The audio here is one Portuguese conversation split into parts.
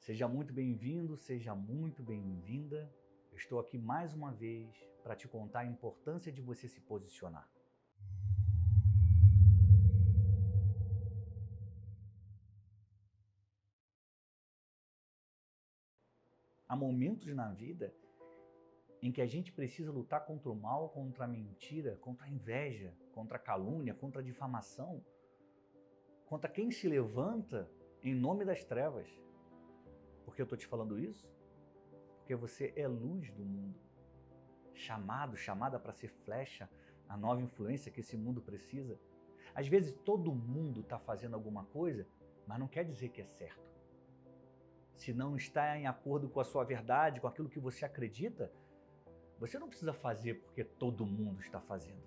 Seja muito bem-vindo, seja muito bem-vinda. Eu estou aqui mais uma vez para te contar a importância de você se posicionar. Há momentos na vida em que a gente precisa lutar contra o mal, contra a mentira, contra a inveja, contra a calúnia, contra a difamação, contra quem se levanta em nome das trevas. Por que eu estou te falando isso? Porque você é luz do mundo. Chamada para ser flecha, a nova influência que esse mundo precisa. Às vezes todo mundo está fazendo alguma coisa, mas não quer dizer que é certo. Se não está em acordo com a sua verdade, com aquilo que você acredita, você não precisa fazer porque todo mundo está fazendo.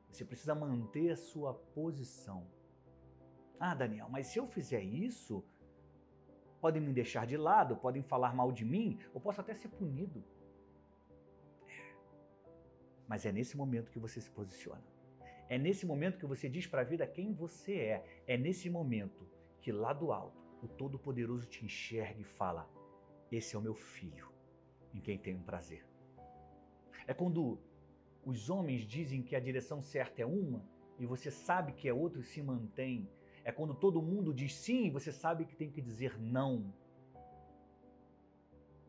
Você precisa manter a sua posição. Ah, Daniel, mas se eu fizer isso, podem me deixar de lado, podem falar mal de mim, eu posso até ser punido. Mas é nesse momento que você se posiciona. É nesse momento que você diz para a vida quem você é. É nesse momento que lá do alto, o Todo-Poderoso te enxerga e fala: esse é o meu filho, em quem tenho prazer. É quando os homens dizem que a direção certa é uma e você sabe que é outra e se mantém. É quando todo mundo diz sim e você sabe que tem que dizer não.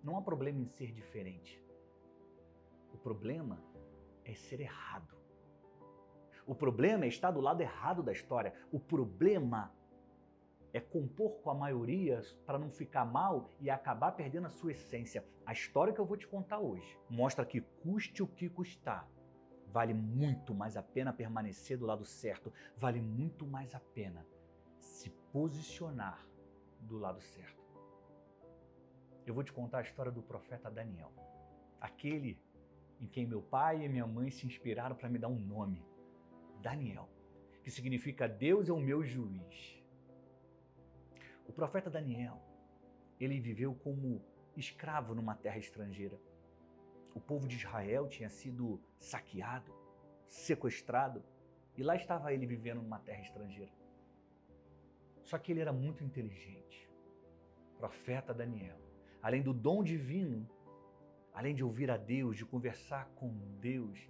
Não há problema em ser diferente. O problema é ser errado. O problema é estar do lado errado da história. O problema é compor com a maioria para não ficar mal e acabar perdendo a sua essência. A história que eu vou te contar hoje mostra que custe o que custar, vale muito mais a pena permanecer do lado certo, vale muito mais a pena se posicionar do lado certo. Eu vou te contar a história do profeta Daniel, aquele em quem meu pai e minha mãe se inspiraram para me dar um nome, Daniel, que significa Deus é o meu juiz. O profeta Daniel, ele viveu como escravo numa terra estrangeira. O povo de Israel tinha sido saqueado, sequestrado, e lá estava ele vivendo numa terra estrangeira. Só que ele era muito inteligente. O profeta Daniel, além do dom divino, além de ouvir a Deus, de conversar com Deus,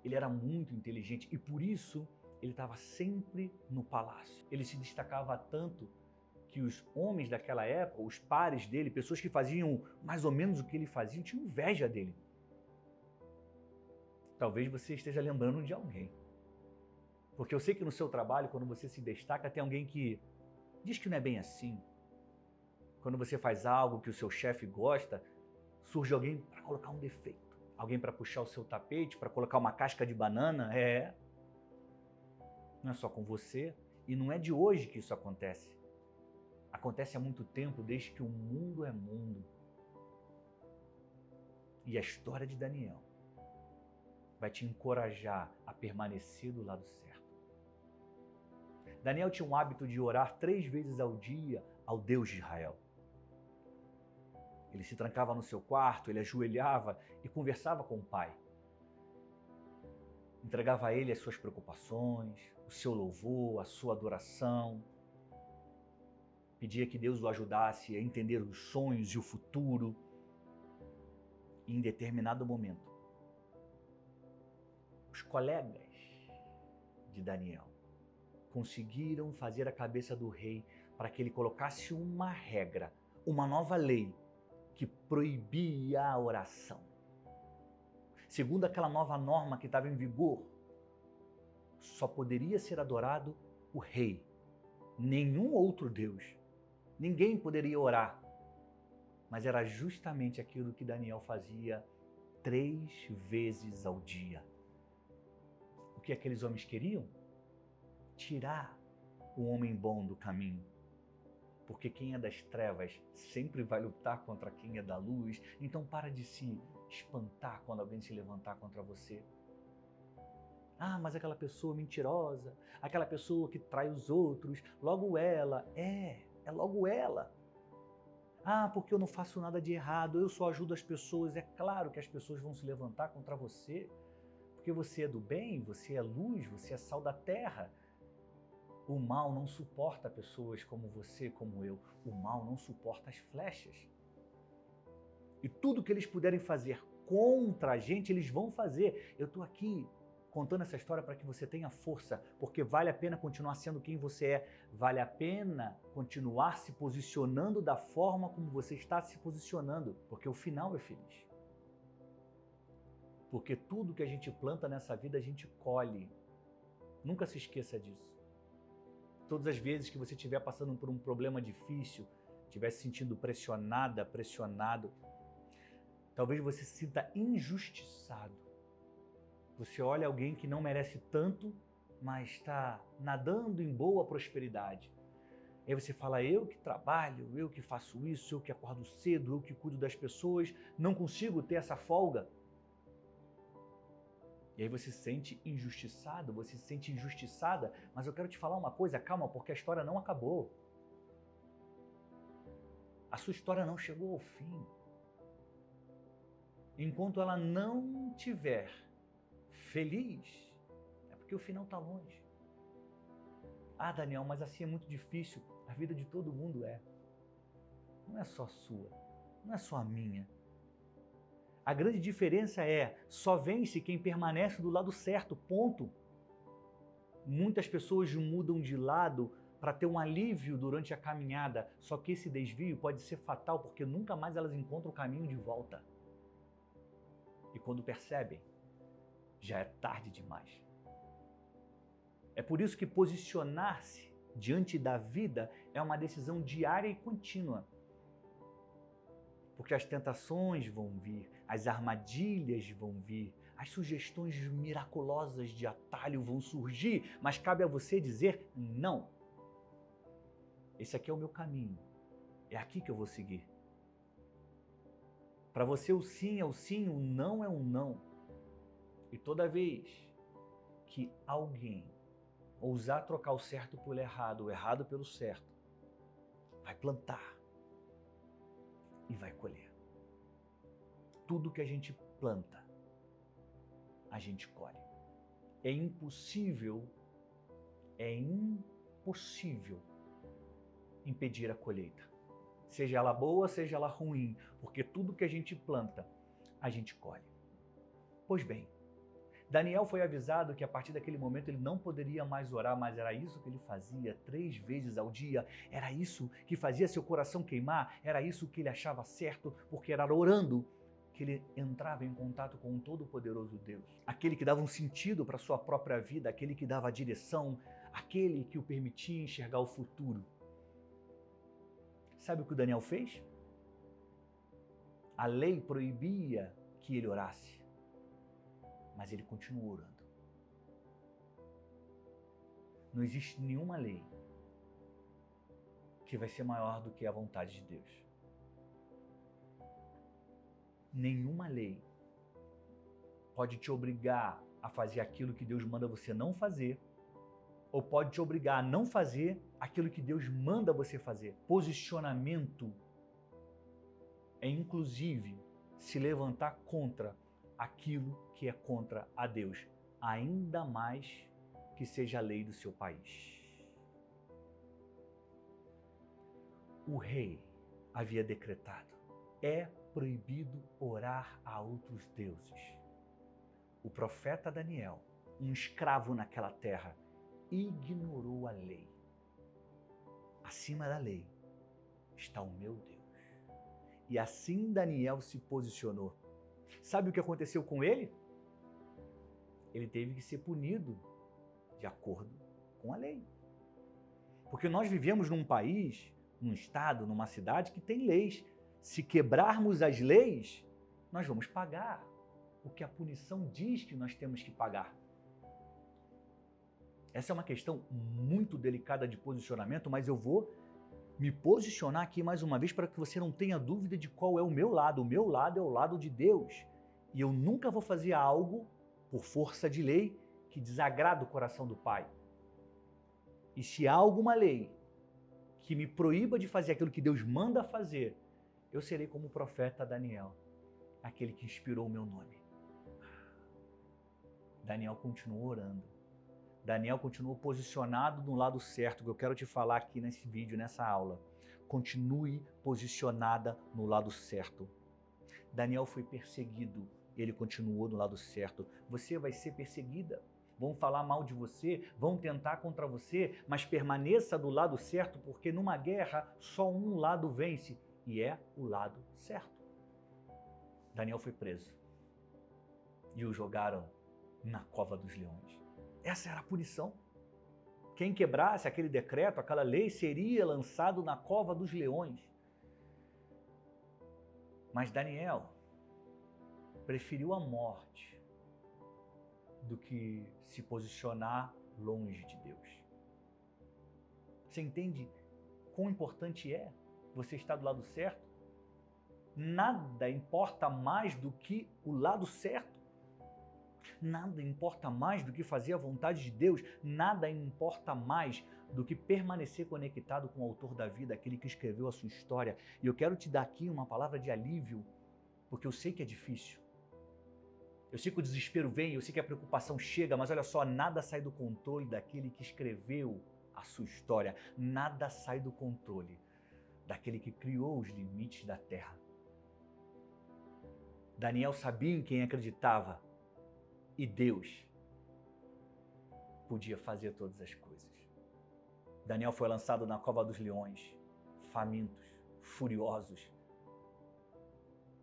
ele era muito inteligente e por isso ele estava sempre no palácio. Ele se destacava tanto que os homens daquela época, os pares dele, pessoas que faziam mais ou menos o que ele fazia, tinham inveja dele. Talvez você esteja lembrando de alguém. Porque eu sei que no seu trabalho, quando você se destaca, tem alguém que diz que não é bem assim. Quando você faz algo que o seu chefe gosta, surge alguém para colocar um defeito. Alguém para puxar o seu tapete, para colocar uma casca de banana. Não é só com você. E não é de hoje que isso acontece. Acontece há muito tempo, desde que o mundo é mundo. E a história de Daniel vai te encorajar a permanecer do lado certo. Daniel tinha um hábito de orar 3 vezes ao dia ao Deus de Israel. Ele se trancava no seu quarto, ele ajoelhava e conversava com o Pai. Entregava a ele as suas preocupações, o seu louvor, a sua adoração. Pedia que Deus o ajudasse a entender os sonhos e o futuro. E em determinado momento, os colegas de Daniel conseguiram fazer a cabeça do rei para que ele colocasse uma regra, uma nova lei que proibia a oração. Segundo aquela nova norma que estava em vigor, só poderia ser adorado o rei, nenhum outro Deus. Ninguém poderia orar. Mas era justamente aquilo que Daniel fazia 3 vezes ao dia. O que aqueles homens queriam? Tirar o homem bom do caminho. Porque quem é das trevas sempre vai lutar contra quem é da luz. Então para de se espantar quando alguém se levantar contra você. Ah, mas aquela pessoa mentirosa, aquela pessoa que trai os outros, logo ela, é logo ela. Ah, porque eu não faço nada de errado, eu só ajudo as pessoas. É claro que as pessoas vão se levantar contra você, porque você é do bem, você é luz, você é sal da terra. O mal não suporta pessoas como você, como eu. O mal não suporta as flechas. E tudo que eles puderem fazer contra a gente, eles vão fazer. Eu estou aqui contando essa história para que você tenha força, porque vale a pena continuar sendo quem você é. Vale a pena continuar se posicionando da forma como você está se posicionando, porque o final é feliz. Porque tudo que a gente planta nessa vida, a gente colhe. Nunca se esqueça disso. Todas as vezes que você estiver passando por um problema difícil, estiver se sentindo pressionada, pressionado, talvez você se sinta injustiçado. Você olha alguém que não merece tanto, mas está nadando em boa prosperidade. Aí você fala, eu que trabalho, eu que faço isso, eu que acordo cedo, eu que cuido das pessoas, não consigo ter essa folga. E aí você se sente injustiçado, você se sente injustiçada, mas eu quero te falar uma coisa, calma, porque a história não acabou. A sua história não chegou ao fim. Enquanto ela não estiver feliz, é porque o final está longe. Ah, Daniel, mas assim é muito difícil. A vida de todo mundo é. Não é só a sua, não é só a minha. A grande diferença é, só vence quem permanece do lado certo, ponto. Muitas pessoas mudam de lado para ter um alívio durante a caminhada, só que esse desvio pode ser fatal porque nunca mais elas encontram o caminho de volta. E quando percebem, já é tarde demais. É por isso que posicionar-se diante da vida é uma decisão diária e contínua. Porque as tentações vão vir, as armadilhas vão vir, as sugestões miraculosas de atalho vão surgir, mas cabe a você dizer não. Esse aqui é o meu caminho, é aqui que eu vou seguir. Para você o sim é o sim, o não é o não. E toda vez que alguém ousar trocar o certo pelo errado, o errado pelo certo, vai plantar e vai colher. Tudo que a gente planta, a gente colhe. É impossível impedir a colheita. Seja ela boa, seja ela ruim, porque tudo que a gente planta, a gente colhe. Pois bem, Daniel foi avisado que a partir daquele momento ele não poderia mais orar, mas era isso que ele fazia 3 vezes ao dia, era isso que fazia seu coração queimar, era isso que ele achava certo, porque era orando que ele entrava em contato com o Todo-Poderoso Deus, aquele que dava um sentido para a sua própria vida, aquele que dava a direção, aquele que o permitia enxergar o futuro. Sabe o que o Daniel fez? A lei proibia que ele orasse, mas ele continuou orando. Não existe nenhuma lei que vai ser maior do que a vontade de Deus. Nenhuma lei pode te obrigar a fazer aquilo que Deus manda você não fazer, ou pode te obrigar a não fazer aquilo que Deus manda você fazer. Posicionamento é, inclusive, se levantar contra aquilo que é contra a Deus, ainda mais que seja a lei do seu país. O rei havia decretado: é proibido orar a outros deuses. O profeta Daniel, um escravo naquela terra, ignorou a lei. Acima da lei está o meu Deus. E assim Daniel se posicionou. Sabe o que aconteceu com ele? Ele teve que ser punido de acordo com a lei. Porque nós vivemos num país, num estado, numa cidade que tem leis. Se quebrarmos as leis, nós vamos pagar o que a punição diz que nós temos que pagar. Essa é uma questão muito delicada de posicionamento, mas eu vou me posicionar aqui mais uma vez para que você não tenha dúvida de qual é o meu lado. O meu lado é o lado de Deus. E eu nunca vou fazer algo por força de lei que desagrada o coração do Pai. E se há alguma lei que me proíba de fazer aquilo que Deus manda fazer, eu serei como o profeta Daniel, aquele que inspirou o meu nome. Daniel continuou orando. Daniel continuou posicionado no lado certo, que eu quero te falar aqui nesse vídeo, nessa aula. Continue posicionada no lado certo. Daniel foi perseguido, ele continuou no lado certo. Você vai ser perseguida. Vão falar mal de você, vão tentar contra você, mas permaneça do lado certo, porque numa guerra só um lado vence, e é o lado certo. Daniel foi preso e o jogaram na cova dos leões. Essa era a punição. Quem quebrasse aquele decreto, aquela lei, seria lançado na cova dos leões. Mas Daniel preferiu a morte do que se posicionar longe de Deus. Você entende quão importante é você estar do lado certo? Nada importa mais do que o lado certo. Nada importa mais do que fazer a vontade de Deus. Nada importa mais do que permanecer conectado com o autor da vida, aquele que escreveu a sua história. E eu quero te dar aqui uma palavra de alívio, porque eu sei que é difícil. Eu sei que o desespero vem, eu sei que a preocupação chega, mas olha só, nada sai do controle daquele que escreveu a sua história. Nada sai do controle daquele que criou os limites da terra. Daniel sabia em quem acreditava e Deus podia fazer todas as coisas. Daniel foi lançado na cova dos leões, famintos, furiosos,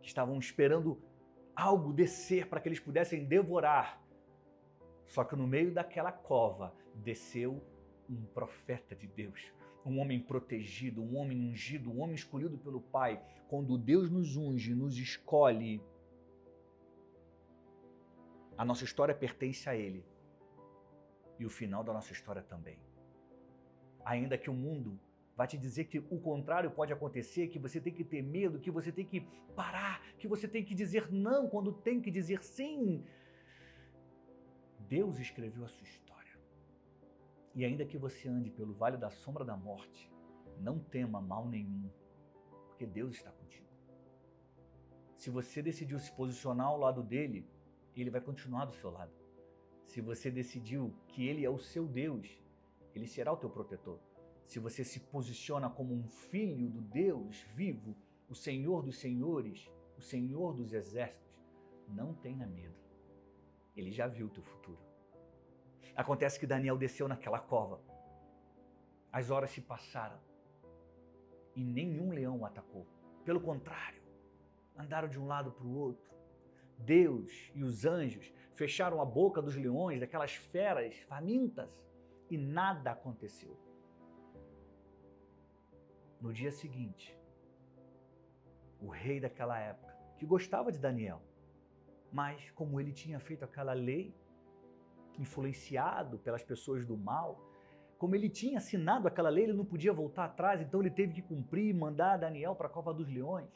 que estavam esperando algo descer para que eles pudessem devorar. Só que no meio daquela cova desceu um profeta de Deus, um homem protegido, um homem ungido, um homem escolhido pelo Pai. Quando Deus nos unge, nos escolhe, a nossa história pertence a Ele. E o final da nossa história também. Ainda que o mundo vai te dizer que o contrário pode acontecer, que você tem que ter medo, que você tem que parar, que você tem que dizer não quando tem que dizer sim. Deus escreveu a sua história. E ainda que você ande pelo vale da sombra da morte, não tema mal nenhum, porque Deus está contigo. Se você decidiu se posicionar ao lado dele, ele vai continuar do seu lado. Se você decidiu que ele é o seu Deus, ele será o teu protetor. Se você se posiciona como um filho do Deus vivo, o Senhor dos senhores, o Senhor dos exércitos, não tenha medo. Ele já viu o teu futuro. Acontece que Daniel desceu naquela cova. As horas se passaram e nenhum leão o atacou. Pelo contrário, andaram de um lado para o outro. Deus e os anjos fecharam a boca dos leões, daquelas feras famintas, e nada aconteceu. No dia seguinte, o rei daquela época, que gostava de Daniel, mas como ele tinha feito aquela lei, influenciado pelas pessoas do mal, como ele tinha assinado aquela lei, ele não podia voltar atrás, então ele teve que cumprir e mandar Daniel para a cova dos leões.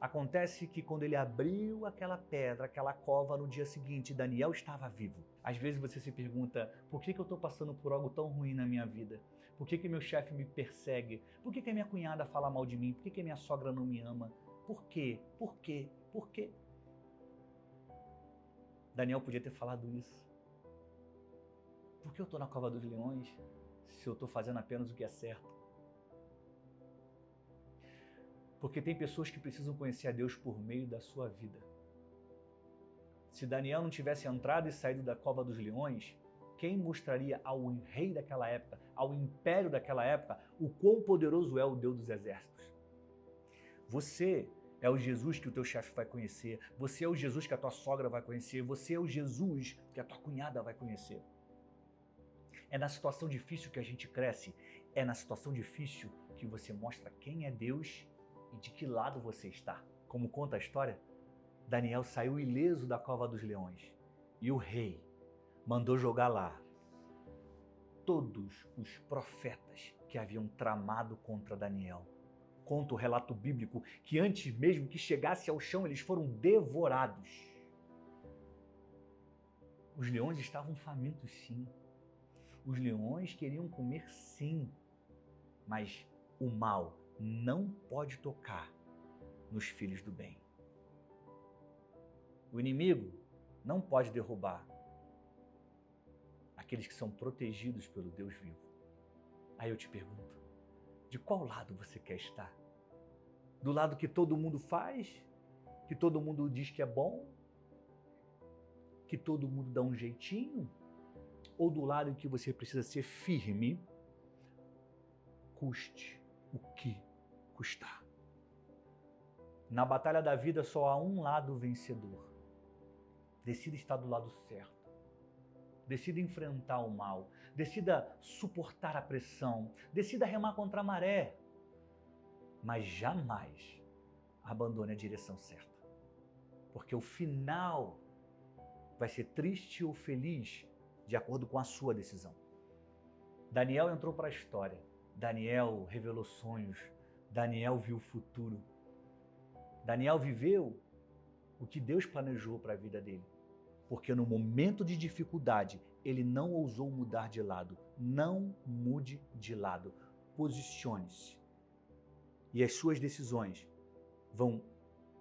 Acontece que quando ele abriu aquela pedra, aquela cova, no dia seguinte, Daniel estava vivo. Às vezes você se pergunta, por que eu estou passando por algo tão ruim na minha vida? Por que meu chefe me persegue? Por que a minha cunhada fala mal de mim? Por que a minha sogra não me ama? Por quê? Por quê? Por quê? Daniel podia ter falado isso. Por que eu estou na cova dos leões se eu estou fazendo apenas o que é certo? Porque tem pessoas que precisam conhecer a Deus por meio da sua vida. Se Daniel não tivesse entrado e saído da cova dos leões, quem mostraria ao rei daquela época, ao império daquela época, o quão poderoso é o Deus dos exércitos? Você é o Jesus que o teu chefe vai conhecer, você é o Jesus que a tua sogra vai conhecer, você é o Jesus que a tua cunhada vai conhecer. É na situação difícil que a gente cresce, é na situação difícil que você mostra quem é Deus e de que lado você está. Como conta a história, Daniel saiu ileso da cova dos leões e o rei mandou jogar lá todos os profetas que haviam tramado contra Daniel. Conta o relato bíblico que antes mesmo que chegasse ao chão, eles foram devorados. Os leões estavam famintos, sim. Os leões queriam comer, sim. Mas o mal não pode tocar nos filhos do bem. O inimigo não pode derrubar aqueles que são protegidos pelo Deus vivo. Aí eu te pergunto, de qual lado você quer estar? Do lado que todo mundo faz? Que todo mundo diz que é bom? Que todo mundo dá um jeitinho? Ou do lado em que você precisa ser firme, custe o que custar? Na batalha da vida só há um lado vencedor. Decida estar do lado certo. Decida enfrentar o mal. Decida suportar a pressão. Decida remar contra a maré. Mas jamais abandone a direção certa. Porque o final vai ser triste ou feliz de acordo com a sua decisão. Daniel entrou para a história. Daniel revelou sonhos. Daniel viu o futuro. Daniel viveu o que Deus planejou para a vida dele. Porque no momento de dificuldade, ele não ousou mudar de lado. Não mude de lado. Posicione-se. E as suas decisões vão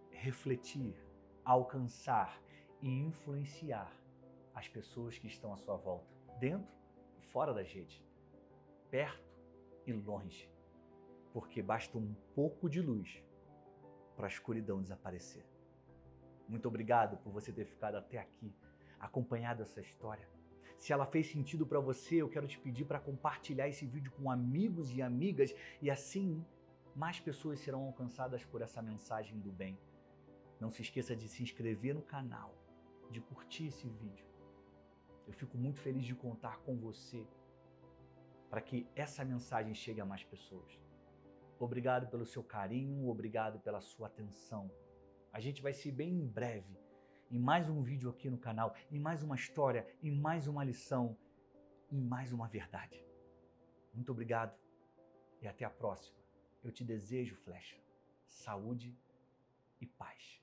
refletir, alcançar e influenciar as pessoas que estão à sua volta, dentro e fora das redes, perto e longe. Porque basta um pouco de luz para a escuridão desaparecer. Muito obrigado por você ter ficado até aqui, acompanhado essa história. Se ela fez sentido para você, eu quero te pedir para compartilhar esse vídeo com amigos e amigas e assim mais pessoas serão alcançadas por essa mensagem do bem. Não se esqueça de se inscrever no canal, de curtir esse vídeo. Eu fico muito feliz de contar com você para que essa mensagem chegue a mais pessoas. Obrigado pelo seu carinho, obrigado pela sua atenção. A gente vai se ver bem em breve, em mais um vídeo aqui no canal, em mais uma história, em mais uma lição, em mais uma verdade. Muito obrigado e até a próxima. Eu te desejo, Flecha, saúde e paz.